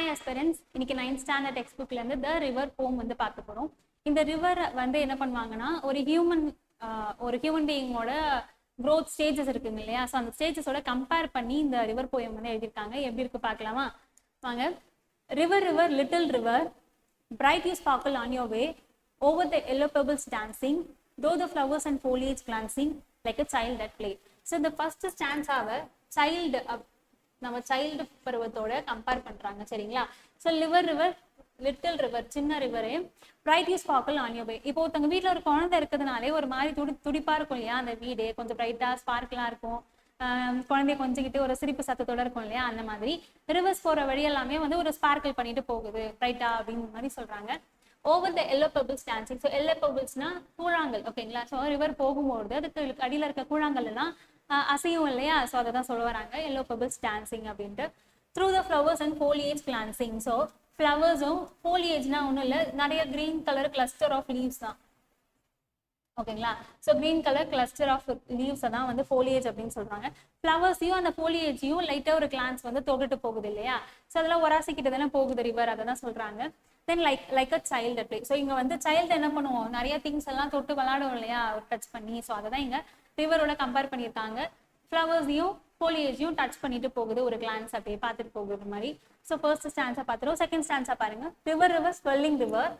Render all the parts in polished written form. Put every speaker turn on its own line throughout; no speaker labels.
Hi aspirants, இன்னைக்கு 9th standard text புக்ல இருந்து த ரிவர் போம் வந்து பார்க்க போறோம். இந்த ரிவர் வந்து என்ன பண்ணுவாங்கன்னா, ஒரு ஹியூமன் பீயிங்கோட க்ரோத் ஸ்டேஜஸ் இருக்குங்க இல்லையா? ஸோ அந்த ஸ்டேஜஸோட கம்பேர் பண்ணி இந்த ரிவர் போயம் வந்து எழுதியிருக்காங்க. எப்படி இருக்கு பார்க்கலாமா? வாங்க. River river little river, bright you sparkle on your way, over the yellow pebbles dancing, though the flowers and foliage glancing like a child at play. So the first stanza-வை நம்ம child பருவத்தோட compare பண்றாங்க. சரிங்களா? So river river little river, சின்ன ரிவரே, bright you sparkle on your way. இப்போ ஒருத்தவங்க வீட்டில் ஒரு குழந்தை இருக்கிறதுனாலே ஒரு மாதிரி துடிப்பா இருக்கும் இல்லையா? அந்த வீடே கொஞ்சம் பிரைட்டா ஸ்பார்க்கிளா இருக்கும். குழந்தைய கொஞ்சிக்கிட்டு ஒரு சிரிப்பு சத்தத்தோட இருக்கும் இல்லையா? அந்த மாதிரி ரிவர்ஸ் போற வழி எல்லாமே வந்து ஒரு ஸ்பார்க்கிள் பண்ணிட்டு போகுது பிரைட்டா அப்படின்னு மாதிரி சொல்றாங்க. Over the yellow pebbles dancing. So yellow பெபிள்ஸ்னா கூழாங்கல். ஓகேங்களா? ஸோ ரிவர் போகும்போது அதுக்கு அடியில் இருக்க கூழாங்கல் எல்லாம் அசையும் இல்லையா? ஸோ அதை தான் சொல்ல வராங்க, எல்லோ பெபிள்ஸ் டான்சிங் அப்படின்ட்டு. Through the flowers and foliage glancing. So ஃப்ளவர்ஸும் ஃபோலியேஜ்னா ஒன்றும் இல்லை, நிறைய green colour cluster of leaves தான். ஓகேங்களா? So green colour cluster of லீவ்ஸை தான் வந்து ஃபோலியேஜ் அப்படின்னு சொல்றாங்க. ஃப்ளவர்ஸையும் அந்த ஃபோலியேஜையும் லைட்டாக ஒரு கிளான்ஸ் வந்து தொட்டுட்டு போகுது இல்லையா? ஸோ அதெல்லாம் ஒராசிக்கிட்டு தானே போகுது ரிவர், அதை தான் சொல்றாங்க. தென் லைக் அ சைல்டு பிளே. ஸோ இங்கே வந்து சைல்டு என்ன பண்ணுவோம், நிறைய திங்ஸ் எல்லாம் தொட்டு விளாடுவோம் இல்லையா, டச் பண்ணி. ஸோ அதை தான் இங்கே ரிவரோட கம்பேர் பண்ணியிருக்காங்க. ஃப்ளவர்ஸையும் ஃபோலியேஜையும் டச் பண்ணிட்டு போகுது, ஒரு கிளான்ஸ் அப்படியே பார்த்துட்டு போகுது மாதிரி. ஸோ ஃபர்ஸ்ட் ஸ்டான்ஸா பார்த்துருவோம். செகண்ட் ஸ்டான்ஸா பாருங்க. River river swelling river,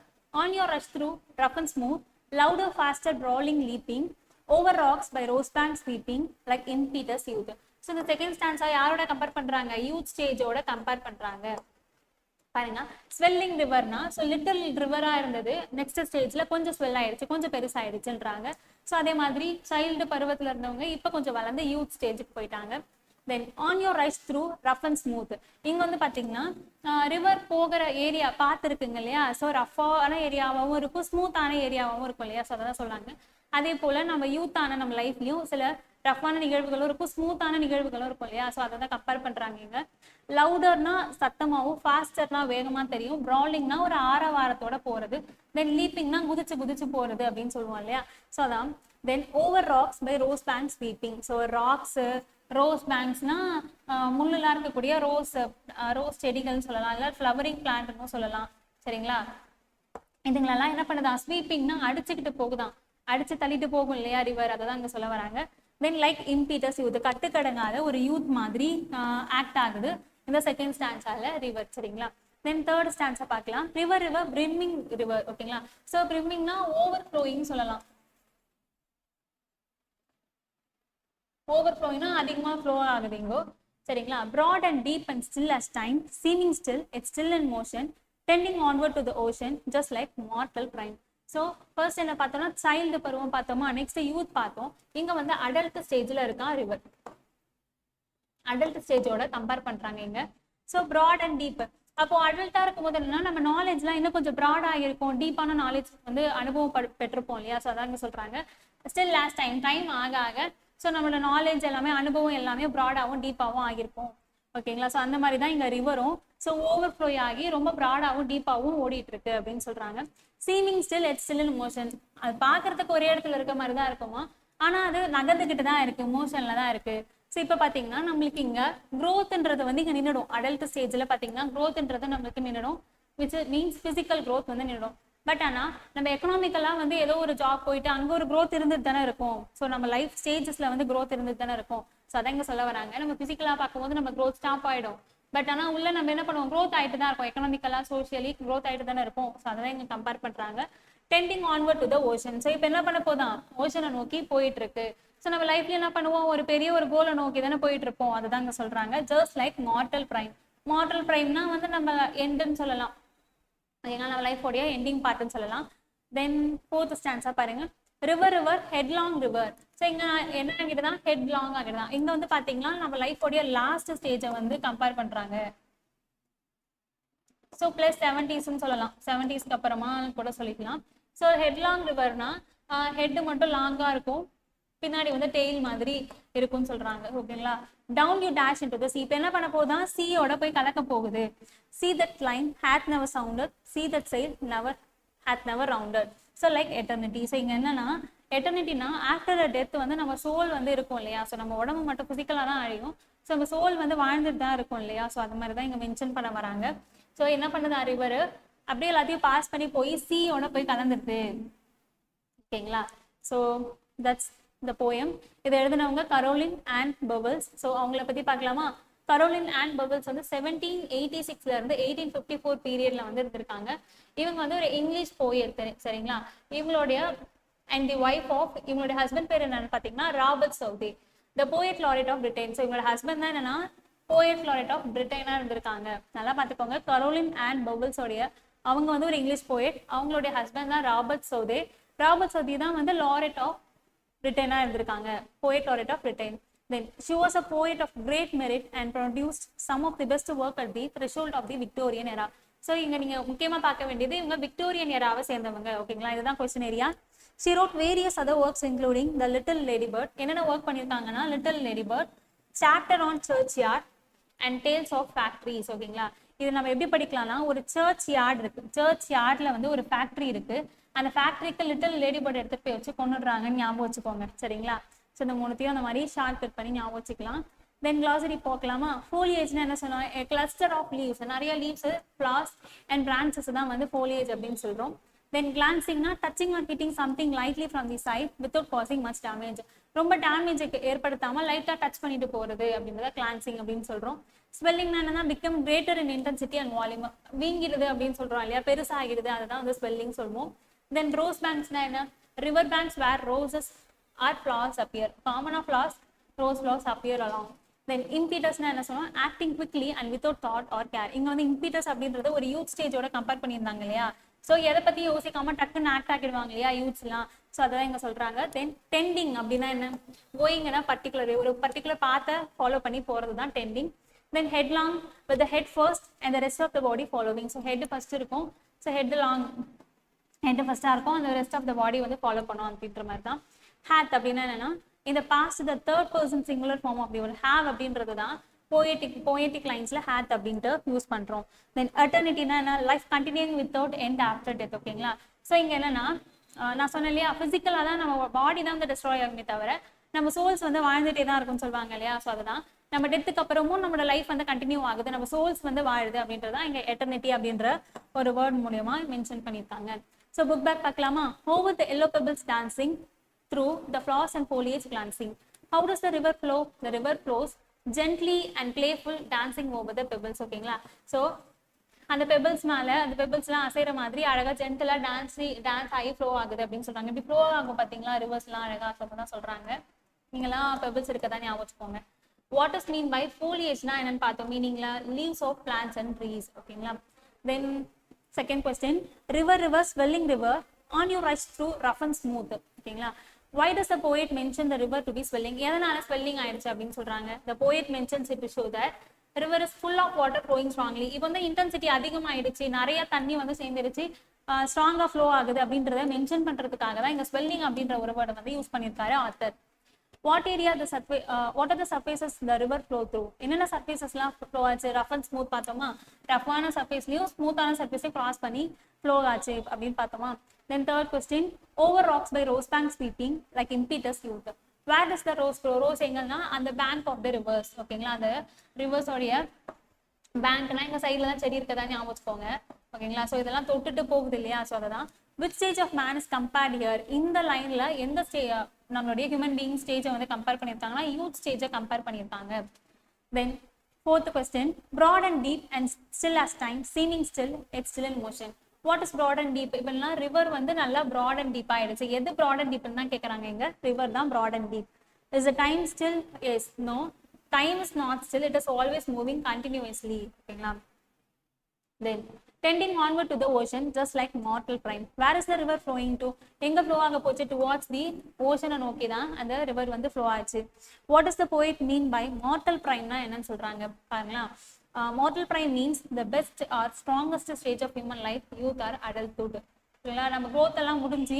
on your rush through rough and smooth, louder faster brawling leaping, over rocks by rose banks sweeping like in Peter's youth. So இந்த second stanza யாரோட compare பண்றாங்க? Youth ஸ்டேஜோட compare பண்றாங்க. பாருங்க, swelling ரிவர்னா, so little ரிவரா இருந்தது, next ஸ்டேஜ்ல கொஞ்சம் swell ஆயிடுச்சு, கொஞ்சம் பெருசாயிடுச்சுன்றாங்க. ஸோ அதே மாதிரி சைல்டு பருவத்துல இருந்தவங்க இப்போ கொஞ்சம் வளர்ந்து யூத் ஸ்டேஜுக்கு போயிட்டாங்க. Then on your rice through rough and smooth. இங்க வந்து பாத்தீங்கன்னா ரிவர் போகிற ஏரியா பார்த்துருக்குங்க இல்லையா? ஸோ ரஃபான ஏரியாவும் இருக்கும், ஸ்மூத்தான ஏரியாவும் இருக்கும் இல்லையா? ஸோ அதான் சொல்றாங்க. அதே போல நம்ம யூத்தான நம்ம லைஃப்லயும் சில ரஃப்பான நிகழ்வுகளும் இருக்கும், ஸ்மூத்தான நிகழ்வுகளும் இருக்கும் இல்லையா? ஸோ அதை தான் கம்பேர் பண்றாங்க இங்க. லவுடர்னா சத்தமாகவும், ஃபாஸ்டர்னா வேகமா தெரியும், ப்ராலிங்னா ஒரு ஆரவாரத்தோட போறது, தென் லீப்பிங்னா குதிச்சு குதிச்சு போறது அப்படின்னு சொல்லுவோம் இல்லையா? ஸோ அதான். Then over rocks by rose bank sweeping. So rocks, rose பேங்க்ஸ்னா முள்ளுலாம் இருக்கக்கூடிய ரோஸ் செடிகள்னு சொல்லலாம், இல்லை ஃப்ளவரிங் பிளான்ட்னு சொல்லலாம். சரிங்களா? இதுங்களெல்லாம் என்ன பண்ணுதா, ஸ்வீப்பிங்னா அடிச்சுக்கிட்டு போகுதான், அடிச்சு தள்ளிட்டு போகும் இல்லையா ரிவர், அதை தான் இங்க சொல்ல வராங்க. தென் லைக் இம்பீட்டஸ் யூத், கட்டுக்கடங்காத ஒரு யூத் மாதிரி ஆக்ட் ஆகுது இந்த செகண்ட் ஸ்டான்ஸால ரிவர். சரிங்களா? தென் தேர்ட் ஸ்டான்ஸா பார்க்கலாம். River river brimming river. ஓகேங்களா? ஸோ பிரிம்மிங்னா ஓவர் ஃப்ளோயிங் சொல்லலாம். ஓவர் ஃப்ளோயிங்னா அதிகமாக ஃப்ளோ ஆகுதுங்கோ. சரிங்களா? Broad and deep and still as time, seeming still, it's still in motion, tending onward to the ocean, just like mortal prime. So first என்ன பார்த்தோம்னா child பருவம் பார்த்தோமா, நெக்ஸ்ட் யூத் பார்த்தோம். இங்க வந்து அடல்ட் ஸ்டேஜ்ல இருக்கான் ரிவர், அடல்ட் ஸ்டேஜோட கம்பேர் பண்றாங்க இங்க. So broad and deep. அப்போ அடல்ட்டா இருக்கும் போது என்னன்னா, நம்ம நாலேஜ்லாம் இன்னும் கொஞ்சம் ப்ராட் ஆகிருக்கும், டீப்பான நாலேஜ் வந்து அனுபவம் பெற்றிருப்போம் இல்லையா? ஸோ அதான் இங்க சொல்றாங்க. ஸ்டில் லாஸ்ட் டைம் ஆக ஆக ஸோ நம்மளோட நாலேஜ் எல்லாமே, அனுபவம் எல்லாமே ப்ராடாகவும் டீப்பாகவும் ஆகிருப்போம். ஓகேங்களா? ஸோ அந்த மாதிரி தான் இங்க ரிவரும் ஸோ ஓவர் ஃப்ளோ ஆகி ரொம்ப ப்ராடாகவும் டீப்பாகவும் ஓடிட்டு இருக்கு அப்படின்னு சொல்றாங்க. Seaming still, it's still in motion. அது பாக்குறதுக்கு ஒரே இடத்துல இருக்க மாதிரி தான் இருக்குமா, ஆனா அது நகர்ந்துகிட்டு தான் இருக்கு, மோஷன்ல தான் இருக்கு. ஸோ இப்போ பாத்தீங்கன்னா நம்மளுக்கு இங்க க்ரோத்ன்றது வந்து இங்க நின்றுடும். அடல்ட் ஸ்டேஜ்ல பாத்தீங்கன்னா க்ரோத்ன்றது நம்மளுக்கு நின்றுடும், விச் மீன்ஸ் பிசிக்கல் க்ரோத் வந்து நின்றுடும். பட் ஆனா நம்ம எக்கனாமிக்கலா வந்து ஏதோ ஒரு ஜாப் போயிட்டு அங்க ஒரு க்ரோத் இருந்துட்டு தானே இருக்கும். ஸோ நம்ம லைஃப் ஸ்டேஜஸ்ல வந்து க்ரோத் இருந்துட்டு தானே இருக்கும். ஸோ அதான் இங்க சொல்ல வராங்க. நம்ம பிசிக்கலா பார்க்கும்போது நம்ம க்ரோத் ஸ்டாப் ஆயிடும், பட் ஆனா உள்ள நம்ம என்ன பண்ணுவோம், க்ரோத் ஆயிட்டு தான் இருக்கும், எக்கனாமிக்கலா சோஷியலி க்ரோத் ஆயிட்டு தானே இருக்கும். ஸோ அதான் இங்க கம்பேர் பண்றாங்க. Tending onward to the ocean. So இப்போ என்ன பண்ண போதான், ஓஷனை நோக்கி போயிட்டு இருக்கு. ஸோ நம்ம லைஃப்ல என்ன பண்ணுவோம், ஒரு பெரிய ஒரு கோலை நோக்கி தானே போயிட்டு இருப்போம். அதுதான் இங்க சொல்றாங்க. Just like mortal prime. Mortal பிரைம்னா வந்து நம்ம எண்டுன்னு சொல்லலாம், நம்ம லைஃபோடைய எண்டிங் பார்ட்னு சொல்லலாம். தென் ஃபோர்த் ஸ்டான்ஸா பாருங்க. River river headlong river. So இங்க என்ன ஆகிடுதான், ஹெட்லாங் ஆகிடுதான். இங்க வந்து பாத்தீங்கன்னா நம்ம லைஃபோடைய லாஸ்ட் ஸ்டேஜை வந்து கம்பேர் பண்றாங்க. ஸோ பிளஸ் 70s சொல்லலாம், 70ஸ்க்கு அப்புறமா கூட சொல்லிக்கலாம். ஸோ ஹெட்லாங் ரிவர்னா ஹெட் மட்டும் லாங்கா இருக்கும், பின்னாடி வந்து டெய்ல் மாதிரி இருக்கும்னு சொல்றாங்க. ஓகேங்களா? Down you dash into the sea. இப்போ என்ன பண்ண போகுதான், சீயோட போய் கலக்க போகுது. See that line hath never sounded, see that sail hath never rounded. So like eternity. So இங்க என்னன்னா, எட்டர்னிட்டினா ஆஃப்டர் டெத் வந்து நம்ம சோல் வந்து இருக்கும் இல்லையா? ஸோ நம்ம உடம்பு மட்டும் பிசிக்கலா தான் அழியும், ஸோ நம்ம சோல் வந்து வாழ்ந்துட்டு தான் இருக்கும் இல்லையா? ஸோ அது மாதிரி தான் இங்க மென்ஷன் பண்ண வராங்க. ஸோ என்ன பண்ணுது ரிவர் அப்படியே எல்லாத்தையும் பாஸ் பண்ணி போய் சீயோட போய் கலந்துருது. ஓகேங்களா? So that's the poem. இதை எழுதினவங்க கரோலின் அண்ட் பபிள்ஸ். ஸோ அவங்கள பத்தி பார்க்கலாமா? கரோலின் அண்ட் பபிள்ஸ் வந்து 1786 இருந்து 1854 பீரியட்ல வந்து இருந்திருக்காங்க. இவங்க வந்து ஒரு இங்கிலீஷ் போயட், சரிங்களா? இவங்களுடைய அண்ட் தி ஒய்ஃப் ஆஃப், இவங்களுடைய ஹஸ்பண்ட் பேர் என்னன்னு பார்த்தீங்கன்னா Robert Southey, the poet laureate of Britain. So இவங்களோட ஹஸ்பண்ட் தான் என்னன்னா போயட் லாரேட் ஆஃப் பிரிட்டனா இருந்திருக்காங்க. நல்லா பார்த்துக்கோங்க. கரோலின் அண்ட் பபிள்ஸோடைய அவங்க வந்து ஒரு இங்கிலீஷ் போயட், அவங்களுடைய ஹஸ்பண்ட் தான் ராபர்ட் சவுதி. ராபர்ட் சவுதி தான் வந்து லாரேட் ஆஃப் பிரிட்டனா இருந்திருக்காங்க, poet laureate of Britain. Then she was a poet of great merit and produced some of the best work at the threshold of the Victorian era. So இங்க நீங்க முக்கியமா பார்க்க வேண்டியது இவங்க விக்டோரியன் ஏராவை சேர்ந்தவங்க. ஓகேங்களா? இதுதான் question area. She wrote various other works including The Little Ladybird. என்னென்ன ஒர்க் பண்ணியிருக்காங்கன்னா Little Ladybird, Chapter on Churchyard and Tales of Factories. ஓகேங்களா? இது நம்ம எப்படி படிக்கலாம்னா, ஒரு சர்ச் யார்டு இருக்கு, சர்ச் யார்ட்ல வந்து ஒரு ஃபேக்டரி இருக்கு, அந்த ஃபேக்டரிக்கு லிட்டில் லேடிபர்ட் எடுத்துட்டு போய் வச்சு கொண்டுடுறாங்கன்னு ஞாபகம் வச்சுக்கோங்க. சரிங்களா? ஸோ இந்த மூணுத்தையும் அந்த மாதிரி ஷார்ட் கட் பண்ணி ஞாபகம் வச்சுக்கலாம். தென் கிளாசரி பார்க்கலாமா? ஃபோலியேஜ்னா என்ன சொன்னோம்? கிளஸ்டர் ஆஃப் லீவ்ஸ், நிறைய லீவ்ஸ், ஃப்ளார்ஸ் அண்ட் பிரான்ச்சஸ் தான் வந்து ஃபோலியேஜ் அப்படின்னு சொல்றோம். தென் கிளான்சிங்னா touching or hitting something lightly from the side without causing much damage. ரொம்ப டேமேஜ் ஏற்படுத்தாம லைட்டா டச் பண்ணிட்டு போறது அப்படின்றத கிளான்சிங் அப்படின்னு சொல்றோம். ஸ்வெல்லிங்னா என்னன்னா become greater in intensity and volume, வீங்கிடுது அப்படின்னு சொல்றோம் இல்லையா, பெருசாகிடுது, அதுதான் வந்து ஸ்வெல்லிங் சொல்லுவோம். தென் ரோஸ் பேங்க்ஸ்னா என்ன? River banks where roses or flowers appear. Common of flowers, rose flowers appear along. Then impetus na enna solluvom? Acting quickly and without thought or care. inga வந்து impetus அப்படின்றது ஒரு யூத் ஸ்டேஜோட கம்பேர் பண்ணியிருந்தாங்க இல்லையா. So எதை பத்தி யோசிக்காம டக்குன்னு act ஆகிடுவாங்க இல்லையா யூத்ஸ்லாம். ஸோ அதான் இங்க சொல்றாங்க. தென் டெண்டிங் அப்படின்னா என்ன? கோயிங்னா பர்டிகுலர் ஒரு பர்டிகுலர் பாத்தை ஃபாலோ பண்ணி போறது தான் tending. Then headlong with the head first and the rest of the body following. So head first இருக்கும், ஸோ ஹெட் லாங், ஹெட் ஃபர்ஸ்டா இருக்கும், அந்த ரெஸ்ட் ஆஃப் த பாடி வந்து ஃபாலோ பண்ணும் அப்படின்ற மாதிரி தான். ஹேத் அப்படின்னா என்னன்னா இந்த past the third person singular form of the word. Have அப்படின்றது தான் போயட்டிக் லைன்ஸ்ல ஹேத் அப்படின்ட்டு யூஸ் பண்றோம். தென் எட்டர்னிட்டினா என்ன? Life continuing without end after death. ஓகேங்களா? ஸோ இங்க என்னன்னா நான் சொன்னேன் இல்லையா, பிசிக்கலா தான் நம்ம பாடி தான் வந்து டெஸ்ட்ராய் ஆகுமே தவிர நம்ம சோல்ஸ் வந்து வாழ்ந்துட்டே தான் இருக்கும்னு சொல்லுவாங்க இல்லையா. ஸோ அதுதான் நம்ம டெத்துக்கு அப்புறமும் நம்மளோட லைஃப் வந்து கண்டினியூ ஆகுது, நம்ம சோல்ஸ் வந்து வாழுது அப்படின்றதான் இங்க எட்டர்னிட்டி அப்படின்ற ஒரு வேர்ட் மூலியமா மென்ஷன் பண்ணியிருக்காங்க. ஸோ புக் பேக் பார்க்கலாமா? Over the yellow pebbles dancing through the flowers and foliage glancing. How does the river flow? The river flows gently and playful, dancing over the pebbles. ஓகேங்களா? So அந்த pebbles மேல அந்த பெபிள்ஸ்லாம் அசைற மாதிரி அழகா ஜென்டலா dance ஆகி flow ஆகுது அப்படின்னு சொல்றாங்க. இப்படி ஃப்ளோ ஆகும் பாத்தீங்களா, ரிவர்ஸ்லாம் அழகா தான் சொல்றாங்க. நீங்களாம் பெபிள்ஸ் இருக்கதான் ஞாபகம் வச்சுக்கோங்க. வாட் இஸ் மீன் பை ஃபோலியேஜ்னா என்னன்னு பார்த்தோம். மீனிங்ல leaves of plants and trees. ஓகேங்களா? Then second question, river swelling river on you rise through rough and smooth. ஓகேங்களா? why does the poet mention the river to be swelling? எதனால swelling ஆயிடுச்சு அப்படின்னு சொல்றாங்க. the poet mentions it to show that river is full of water flowing strongly. இப்போ வந்து intensity அதிகமாயிடுச்சு, நிறைய தண்ணி வந்து சேர்ந்துருச்சு, ஸ்ட்ராங்கா ஃப்ளோ ஆகுது அப்படின்றத மென்ஷன் பண்றதுக்காக தான் இங்க ஸ்வெல்லிங் அப்படின்ற ஒரு வேர்டை வந்து யூஸ் பண்ணியிருக்காரு author. what are the surfaces the river flow through? என்னென்ன சர்ஃபேசஸ்லாம் ஃப்ளோ ஆச்சு? ரஃப் அண்ட் ஸ்மூத் பார்த்தோமா, ரஃப்பான சர்ஃபேஸ்லயும் ஸ்மூத்தான சர்ஃபேஸையும் கிராஸ் பண்ணி ஃப்ளோ ஆச்சு அப்படின்னு பார்த்தோமா. Then third question, over rocks by rose bank sweeping like impetus youth. Where does the rose flow? Rose எங்கன்னா அந்த bank of the rivers. ஓகேங்களா? அந்த ரிவர்ஸ் உடைய பேங்க்னா எங்க சைட்ல தான் செடி இருக்கதா ஞாபகம் வச்சுக்கோங்க. ஓகேங்களா? ஸோ இதெல்லாம் தொட்டுட்டு போகுது இல்லையா. ஸோ அதான் which stage of man is compared here? இந்த லைன்ல எந்த நம்மளுடைய ஹியூமன் பீயிங் ஸ்டேஜை வந்து கம்பேர் பண்ணியிருக்காங்கன்னா யூத் ஸ்டேஜை கம்பேர் பண்ணியிருக்காங்க. தென் fourth question, broad and deep and still as time, seeming still yet still in motion. What is broad and deep? இப்பெல்லாம் ரிவர் வந்து நல்லா broad and deep ஆயிடுச்சு. எது broad and deep தான் கேட்கறாங்க. இங்க ரிவர் தான் broad and deep. Is the time still? Yes. No. Time is not still. It is always moving continuously. ஓகேங்களா? Then tending onward to the ocean just like mortal prime. Where is the river flowing to? எங்க flow ஆக போச்சு? Towards the ocean நோக்கி தான் அந்த river வந்து flow ஆச்சு. What does the poet mean by mortal prime னா என்னன்னு சொல்றாங்க பாருங்களா. Mortal prime means the best or strongest stage of human life, youth or adulthood. இல்லைங்களா? நம்ம growth எல்லாம் முடிஞ்சு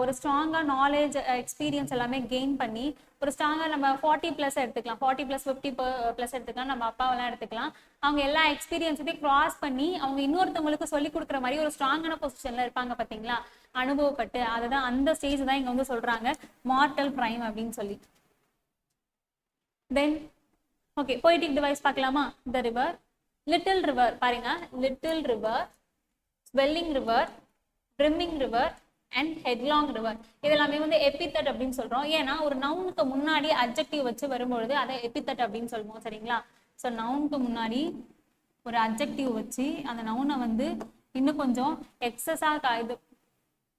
ஒரு ஸ்ட்ராங்கா நாலேஜ் எக்ஸ்பீரியன்ஸ் எல்லாமே கெயின் பண்ணி ஒரு ஸ்ட்ராங்கா நம்ம 40+ எடுத்துக்கலாம், 40+ 50+ எடுத்துக்கலாம், நம்ம அப்பாவெல்லாம் எடுத்துக்கலாம். அவங்க எல்லா எக்ஸ்பீரியன்ஸையும் கிராஸ் பண்ணி அவங்க இன்னொருத்தவங்களுக்கு சொல்லி கொடுக்குற மாதிரி ஒரு ஸ்ட்ராங்கான பொசிஷன்ல இருப்பாங்க பாத்தீங்களா, அனுபவப்பட்டு. அதுதான் அந்த ஸ்டேஜ் தான் இங்க வந்து சொல்றாங்க மார்டல் பிரைம் அப்படின்னு சொல்லி. தென் ஓகே, poetic device பார்க்கலாமா. The river லிட்டில் ரிவர் பாருங்க, little river, swelling river, brimming river and headlong river. இதெல்லாமே வந்து எபித்தட் அப்படின்னு சொல்றோம். ஏன்னா ஒரு நவுனுக்கு முன்னாடி அட்ஜெக்டிவ் வச்சு வரும்பொழுது அதை எபித்தட் அப்படின்னு சொல்லுவோம். சரிங்களா? ஸோ நவுனுக்கு முன்னாடி ஒரு அட்ஜெக்டிவ் வச்சு அந்த நவுனை வந்து இன்னும் கொஞ்சம் எக்ஸஸாக இது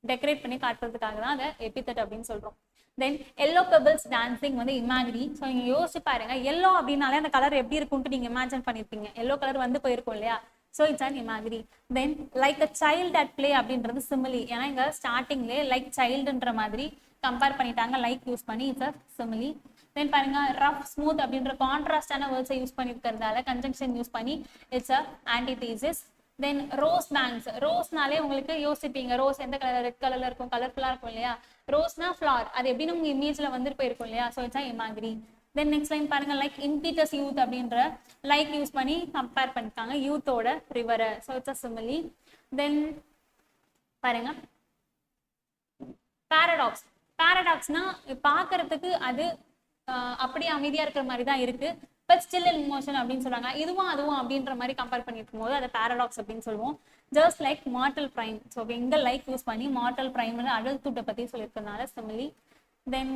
டெக்கரேட் பண்ணி காட்டுறதுக்காக தான் அதை எபித்தட் அப்படின்னு சொல்றோம். தென் எல்லோ பெபிள்ஸ் டான்சிங் வந்து இமேஜினரி. ஸோ நீங்க யோசிச்சு பாருங்க, எல்லோ அப்படின்னாலே அந்த கலர் எப்படி இருக்கும்ட்டு நீங்க இமேஜின் பண்ணிருப்பீங்க. எல்லோ கலர் வந்து போயிருக்கும் இல்லையா? So it's an imaginary. Then like a child at play அப்படின்றது சிமிலி. ஏன்னா இங்க ஸ்டார்டிங்லேயே லைக் சைல்டுன்ற மாதிரி கம்பேர் பண்ணிட்டாங்க, லைக் யூஸ் பண்ணி. It's a simile. தென் பாருங்க, ரஃப் ஸ்மூத் அப்படின்ற கான்ட்ராஸ்டான வேர்ட்ஸை யூஸ் பண்ணிருக்கிறதால கன்ஜங்ஷன் யூஸ் பண்ணி it's a antithesis. Then rose banks. ரோஸ்னாலே உங்களுக்கு யோசிப்பீங்க, ரோஸ் எந்த கலர்? ரெட் கலர்ல இருக்கும், கலர்ஃபுல்லா இருக்கும் இல்லையா? ரோஸ்னா ஃபிளவர், அது எப்படின்னு உங்க இமேஜ்ல வந்துட்டு போயிருக்கும் இல்லையா? So it's a imaginary. Then next line பாருங்க, லைக் இம்பீட்டஸ் யூத் அப்படின்ற லைக் யூஸ் பண்ணி கம்பேர் பண்ணிருக்காங்க யூத்தோட ரிவரை. So it's a simile. Then பாருங்க, பாரடாக்ஸ். பாரடாக்ஸ்னா பார்க்கறதுக்கு அது அப்படியே அமைதியா இருக்கிற மாதிரி தான் இருக்கு, பட் ஸ்டில் இன் மோஷன் அப்படின்னு சொல்றாங்க. இதுவும் அதுவும் அப்படின்ற மாதிரி கம்பேர் பண்ணிருக்கும் போது அதை பாரடாக்ஸ் அப்படின்னு சொல்லுவோம். Just like mortal prime. So இங்க லைக் யூஸ் பண்ணி மார்டல் பிரைம் அடல்ட்ஹுட்டை பத்தி சொல்லியிருக்கிறதுனால simile. Then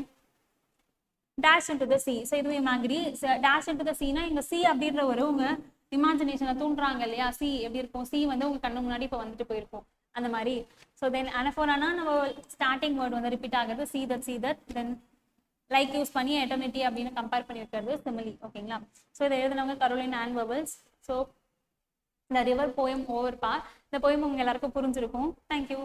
dash into the sea. So இது இமேஜினரி. டேஷ் இன்டு த சீனா இங்க சி அப்படின்ற ஒரு உங்க இமேஜினேஷனை தூண்டுறாங்க இல்லையா? சி எப்படி இருக்கும்? சி வந்து உங்க கண்ணு முன்னாடி இப்போ வந்துட்டு போயிருக்கும் அந்த மாதிரி. ஸோ தென் அனஃபோரானா நம்ம ஸ்டார்டிங் வேர்டு வந்து ரிப்பீட் ஆகுது, see that see that. Then like use பண்ணி எட்டர்னிட்டி அப்படின்னு கம்பேர் பண்ணியிருக்கிறது சிமிலி. ஓகேங்களா? ஸோ இதை எழுதினவங்க கரோலின் ஆன் வெர்பல்ஸ். ஸோ இந்த ரிவர் போயம் ஓவர் பா. இந்த போயம் உங்க எல்லாருக்கும் புரிஞ்சிருக்கும். தேங்க்யூ.